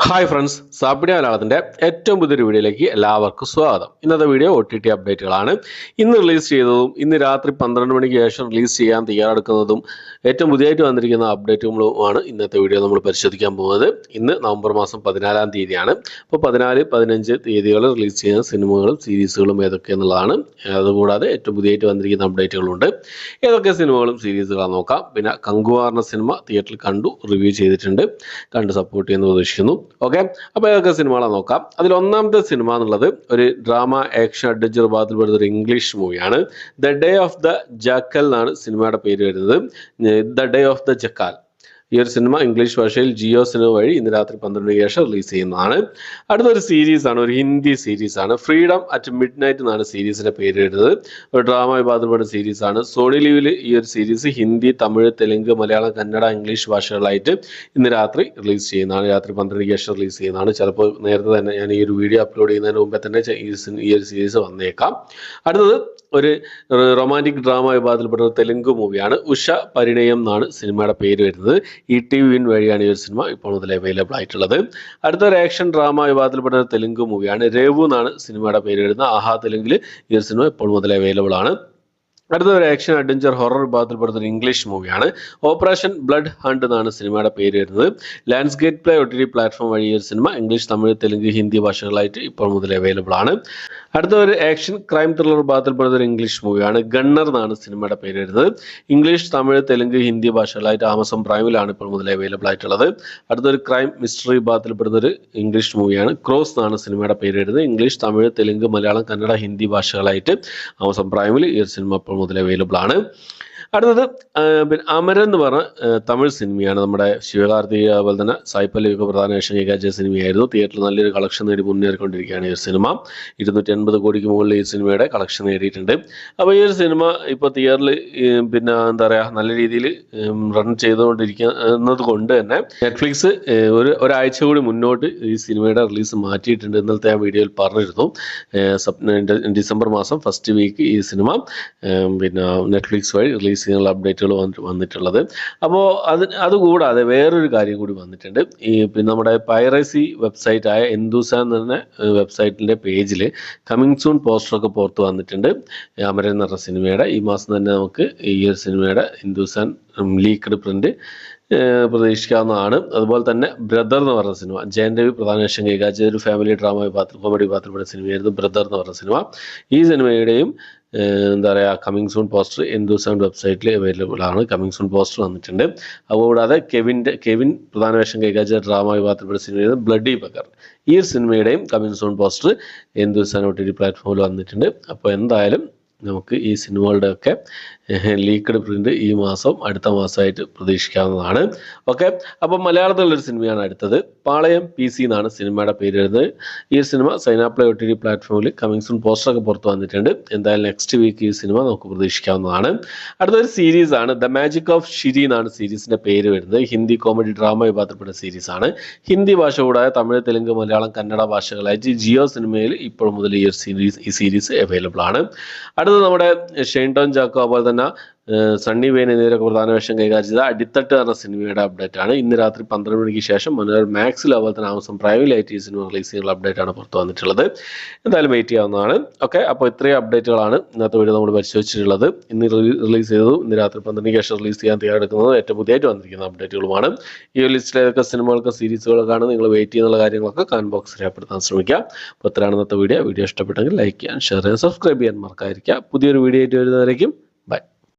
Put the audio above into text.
Hi friends, സാപ്പിഡിയ മലയാളത്തിൻ്റെ ഏറ്റവും പുതിയൊരു വീഡിയോയിലേക്ക് എല്ലാവർക്കും സ്വാഗതം. ഇന്നത്തെ വീഡിയോ OTT അപ്ഡേറ്റുകളാണ്. ഇന്ന് റിലീസ് ചെയ്തതും ഇന്ന് രാത്രി 12 മണിക്ക് ശേഷം റിലീസ് ചെയ്യാൻ തയ്യാറെടുക്കുന്നതും ഏറ്റവും പുതിയതായിട്ട് വന്നിരിക്കുന്ന അപ്ഡേറ്റുകളുമാണ് ഇന്നത്തെ വീഡിയോ നമ്മൾ പരിശോധിക്കാൻ പോകുന്നത്. ഇന്ന് നവംബർ മാസം 14-ാം തീയതിയാണ്. അപ്പോൾ 14, 15 തീയതികളിൽ റിലീസ് ചെയ്യുന്ന സിനിമകളും സീരീസുകളും ഏതൊക്കെയെന്നുള്ളതാണ്. അതുകൂടാതെ ഏറ്റവും പുതിയതായിട്ട് വന്നിരിക്കുന്ന അപ്ഡേറ്റുകളുണ്ട്. ഏതൊക്കെ സിനിമകളും സീരീസുകളാണ് നോക്കാം. പിന്നെ കങ്കുവാറിന സിനിമ തിയേറ്ററിൽ കണ്ടു, റിവ്യൂ ചെയ്തിട്ടുണ്ട്, കണ്ട് സപ്പോർട്ട് ചെയ്യുന്നു പ്രതീക്ഷിക്കുന്നു. ഓക്കെ, അപ്പോൾ ഏതൊക്കെ സിനിമകളാണ് നോക്കാം. അതിൽ ഒന്നാമത്തെ സിനിമ എന്നുള്ളത് ഒരു ഡ്രാമ ആക്ഷൻ അഡ്വഞ്ചർ വിഭാഗത്തിൽ വരുന്ന ഒരു ഇംഗ്ലീഷ് മൂവിയാണ്. The day of the jackal എന്നാണ് സിനിമയുടെ പേര് വരുന്നത്. The day of the jackal. ഈ ഒരു സിനിമ ഇംഗ്ലീഷ് ഭാഷയിൽ ജിയോ സിനിമ വഴി ഇന്ന് രാത്രി 12 മണിക്ക് ശേഷം റിലീസ് ചെയ്യുന്നതാണ്. അടുത്തൊരു സീരീസാണ്, ഒരു ഹിന്ദി സീരീസാണ്. ഫ്രീഡം അറ്റ് മിഡ് നൈറ്റ് എന്നാണ് സീരീസിന്റെ പേര് വരുന്നത്. ഒരു ഡ്രാമ വിഭാഗത്തിൽപ്പെട്ട സീരീസാണ്. സോണി ലീവിൽ ഈ ഒരു സീരീസ് ഹിന്ദി, തമിഴ്, തെലുങ്ക്, മലയാളം, കന്നഡ, ഇംഗ്ലീഷ് ഭാഷകളായിട്ട് ഇന്ന് രാത്രി റിലീസ് ചെയ്യുന്നതാണ്. രാത്രി 12 മണിക്ക് ശേഷം റിലീസ് ചെയ്യുന്നതാണ്. ചിലപ്പോൾ നേരത്തെ തന്നെ ഞാൻ ഈ ഒരു വീഡിയോ അപ്ലോഡ് ചെയ്യുന്നതിന് മുമ്പേ തന്നെ ഈ ഒരു സീരീസ് വന്നേക്കാം. അടുത്തത് ഒരു റൊമാൻറ്റിക് ഡ്രാമ വിഭാഗത്തിൽപ്പെട്ട ഒരു തെലുങ്ക് മൂവിയാണ്. ഉഷ പരിണയം എന്നാണ് സിനിമയുടെ പേര് വരുന്നത്. ETV വഴിയാണ് ഈ ഒരു സിനിമ ഇപ്പോൾ മുതൽ അവൈലബിൾ ആയിട്ടുള്ളത്. അടുത്തൊരു ആക്ഷൻ ഡ്രാമ വിഭാഗത്തിൽപ്പെട്ട ഒരു തെലുങ്ക് മൂവിയാണ്. രേവു എന്നാണ് സിനിമയുടെ പേര് വരുന്നത്. ആഹാ തെലുങ്കിൽ ഈ ഒരു സിനിമ ഇപ്പോൾ മുതൽ അവൈലബിൾ ആണ്. അടുത്തൊരു ആക്ഷൻ അഡ്വഞ്ചർ ഹൊറർ വിഭാഗത്തിൽപ്പെടുന്ന ഒരു ഇംഗ്ലീഷ് മൂവിയാണ്. ഓപ്പറേഷൻ ബ്ലഡ് ഹണ്ട് എന്നാണ് സിനിമയുടെ പേര് വരുന്നത്. ലാൻഡ്സ്കേപ്പ് പ്ലേ OTT പ്ലാറ്റ്ഫോം വഴി ഒരു സിനിമ ഇംഗ്ലീഷ്, തമിഴ്, തെലുങ്ക്, ഹിന്ദി ഭാഷകളായിട്ട് ഇപ്പോൾ മുതൽ അവൈലബിൾ ആണ്. അടുത്ത ഒരു ആക്ഷൻ ക്രൈം ത്രില്ലർ വിഭാഗത്തിൽപ്പെടുന്ന ഒരു ഇംഗ്ലീഷ് മൂവിയാണ്. ഗണ്ണർ എന്നാണ് സിനിമയുടെ പേര് വരുന്നത്. ഇംഗ്ലീഷ്, തമിഴ്, തെലുങ്ക്, ഹിന്ദി ഭാഷകളായിട്ട് ആമസോൺ പ്രൈമിലാണ് ഇപ്പോൾ മുതൽ അവൈലബിൾ ആയിട്ടുള്ളത്. അടുത്തൊരു ക്രൈം മിസ്റ്ററി വിഭാഗത്തിൽപ്പെടുന്ന ഒരു ഇംഗ്ലീഷ് മൂവിയാണ്. ക്രോസ് എന്നാണ് സിനിമയുടെ പേര് വരുന്നത്. ഇംഗ്ലീഷ്, തമിഴ്, തെലുങ്ക്, മലയാളം, കന്നഡ, ഹിന്ദി ഭാഷകളായിട്ട് ആമസോൺ പ്രൈമിൽ ഈ ഒരു സിനിമ ഇപ്പോൾ മുതൽ അവൈലബിൾ ആണ്. അടുത്തത് പിന്നെ അമരൻ എന്ന് പറഞ്ഞ തമിഴ് സിനിമയാണ്. നമ്മുടെ ശിവകാർത്തിക, അതുപോലെ തന്നെ സായ് പല്ലവിയൊക്കെ പ്രധാന വേഷം കൈകാച്ച സിനിമയായിരുന്നു. തിയേറ്ററിൽ നല്ലൊരു കളക്ഷൻ നേടി മുന്നേറിക്കൊണ്ടിരിക്കുകയാണ് ഈ ഒരു സിനിമ. 280 കോടിക്ക് മുകളിൽ ഈ സിനിമയുടെ കളക്ഷൻ നേടിയിട്ടുണ്ട്. അപ്പോൾ ഈ ഒരു സിനിമ ഇപ്പോൾ തിയേറ്ററിൽ പിന്നെ എന്താ പറയുക, നല്ല രീതിയിൽ റൺ ചെയ്തുകൊണ്ടിരിക്കുന്നത് കൊണ്ട് തന്നെ നെറ്റ്ഫ്ലിക്സ് ഒരാഴ്ച കൂടി മുന്നോട്ട് ഈ സിനിമയുടെ റിലീസ് മാറ്റിയിട്ടുണ്ട്. ഇന്നലത്തെ ആ വീഡിയോയിൽ പറഞ്ഞിരുന്നു. ഡിസംബർ മാസം ഫസ്റ്റ് വീക്ക് ഈ സിനിമ പിന്നെ നെറ്റ്ഫ്ലിക്സ് വഴി റിലീസ് ചെയ്യാനുള്ള അപ്ഡേറ്റുകൾ വന്നിട്ടുള്ളത്. അപ്പോൾ അതുകൂടാതെ വേറൊരു കാര്യം കൂടി വന്നിട്ടുണ്ട്. പിന്നെ നമ്മുടെ പൈറസി വെബ്സൈറ്റായ എന്തൂസാൻ എന്ന വെബ്സൈറ്റിൻ്റെ പേജിൽ കമ്മിങ് സൂൺ പോസ്റ്ററൊക്കെ പുറത്ത് വന്നിട്ടുണ്ട്. അമരൻ എന്ന് പറഞ്ഞ സിനിമയുടെ ഈ മാസം തന്നെ നമുക്ക് ഈ ഒരു സിനിമയുടെ എന്തൂസാൻ ലീക്ക്ഡ് പ്രിന്റ് പ്രതീക്ഷിക്കാവുന്നതാണ്. അതുപോലെ തന്നെ ബ്രദർ എന്ന് പറഞ്ഞ സിനിമ, ജയൻ രവി പ്രധാന വേഷം കൈകാച്ച ഒരു ഫാമിലി ഡ്രാമ വിഭാഗത്തിൽ, കോമഡി വിഭാഗത്തിൽപ്പെട്ട സിനിമയായിരുന്നു ബ്രദർ എന്ന് പറഞ്ഞ സിനിമ. ഈ സിനിമയുടെയും എന്താ പറയുക കമ്മിങ് സൂൺ പോസ്റ്റർ എന്തൂസാൻ വെബ്സൈറ്റിൽ അവൈലബിൾ ആണ്. കമ്മിങ് സൂൺ പോസ്റ്റർ വന്നിട്ടുണ്ട്. അതുകൂടാതെ കെവിൻ പ്രധാന വേഷം കൈകാച്ച ഡ്രാമ വിഭാഗത്തിൽപ്പെട്ട സിനിമയായിരുന്നു ബ്ലഡി ബഗർ. ഈ സിനിമയുടെയും കമ്മിങ് സൂൺ പോസ്റ്റർ എന്തൂസാൻ OTT പ്ലാറ്റ്ഫോമിൽ വന്നിട്ടുണ്ട്. അപ്പോൾ എന്തായാലും നമുക്ക് ഈ സിനിമകളുടെയൊക്കെ ലീക്ക്ഡ് പ്രിന്റ് ഈ മാസം അടുത്ത മാസമായിട്ട് പ്രതീക്ഷിക്കാവുന്നതാണ്. ഓക്കെ, അപ്പോൾ മലയാളത്തിലുള്ളൊരു സിനിമയാണ് അടുത്തത്. പാളയം PC എന്നാണ് സിനിമയുടെ പേര് വരുന്നത്. ഈ സിനിമ സൈനാപ്ലേ OTT പ്ലാറ്റ്ഫോമിൽ കമ്മിങ് സൂൺ പോസ്റ്ററൊക്കെ പുറത്ത് വന്നിട്ടുണ്ട്. എന്തായാലും നെക്സ്റ്റ് വീക്ക് ഈ സിനിമ നമുക്ക് പ്രതീക്ഷിക്കാവുന്നതാണ്. അടുത്തൊരു സീരീസാണ്. ദ മാജിക് ഓഫ് ഷിരി എന്നാണ് സീരീസിന്റെ പേര് വരുന്നത്. ഹിന്ദി കോമഡി ഡ്രാമ വിഭാഗത്തിൽപ്പെട്ട സീരീസാണ്. ഹിന്ദി ഭാഷ കൂടാതെ തമിഴ്, തെലുങ്ക്, മലയാളം, കന്നഡ ഭാഷകളായിട്ട് ജിയോ സിനിമയിൽ ഇപ്പോൾ മുതൽ ഈ സീരീസ് അവൈലബിൾ ആണ്. അടുത്തത് നമ്മുടെ ഷെയ്ൻ ടോം ചാക്കോ, അതുപോലെ തന്നെ സണ്ണി വെയിൻ എന്നിവരൊക്കെ പ്രധാന വേഷം കൈകാര്യം ചെയ്ത അടിത്തട്ട് എന്ന സിനിമയുടെ അപ്ഡേറ്റ് ആണ്. ഇന്ന് രാത്രി 12 മണിക്ക് ശേഷം മനോരമ മാക്സിൽ, അതുപോലെ തന്നെ ആമസോൺ പ്രൈമിലായിട്ട് ഈ സിനിമ റിലീസ് ചെയ്യുന്ന അപ്ഡേറ്റ് ആണ് പുറത്ത് വന്നിട്ടുള്ളത്. എന്തായാലും വെയിറ്റ് ചെയ്യാവുന്നതാണ്. ഓക്കെ, അപ്പോൾ ഇത്രയും അപ്ഡേറ്റുകളാണ് ഇന്നത്തെ വീഡിയോ നമ്മൾ പരിശോധിച്ചിട്ടുള്ളത്. ഇന്ന് റിലീസ് ചെയ്തതും ഇന്ന് രാത്രി 12 മണിക്ക് ശേഷം റിലീസ് ചെയ്യാൻ തയ്യാറെടുക്കുന്നത് ഏറ്റവും പുതിയതായിട്ട് വന്നിരിക്കുന്ന അപ്ഡേറ്റുകളുമാണ്. ഈ ഒരു ലിസ്റ്റിലെ ഏതൊക്കെ സിനിമകൾക്ക് സീരീസുകൾക്കാണ് നിങ്ങൾ വെയിറ്റ് ചെയ്യുന്ന കാര്യങ്ങളൊക്കെ കമന്റ് ബോക്സിൽ രേഖപ്പെടുത്താൻ ശ്രമിക്കുക. അപ്പോൾ ഇത്രയാണ് ഇന്നത്തെ വീഡിയോ. ഇഷ്ടപ്പെട്ടെങ്കിൽ ലൈക്ക് ചെയ്യാൻ, ഷെയർ ചെയ്യാൻ, സബ്സ്ക്രൈബ് ചെയ്യാൻ മറക്കാതിരിക്കുക. പുതിയൊരു വീഡിയോ ആയിട്ട് വരുന്നവരേക്കും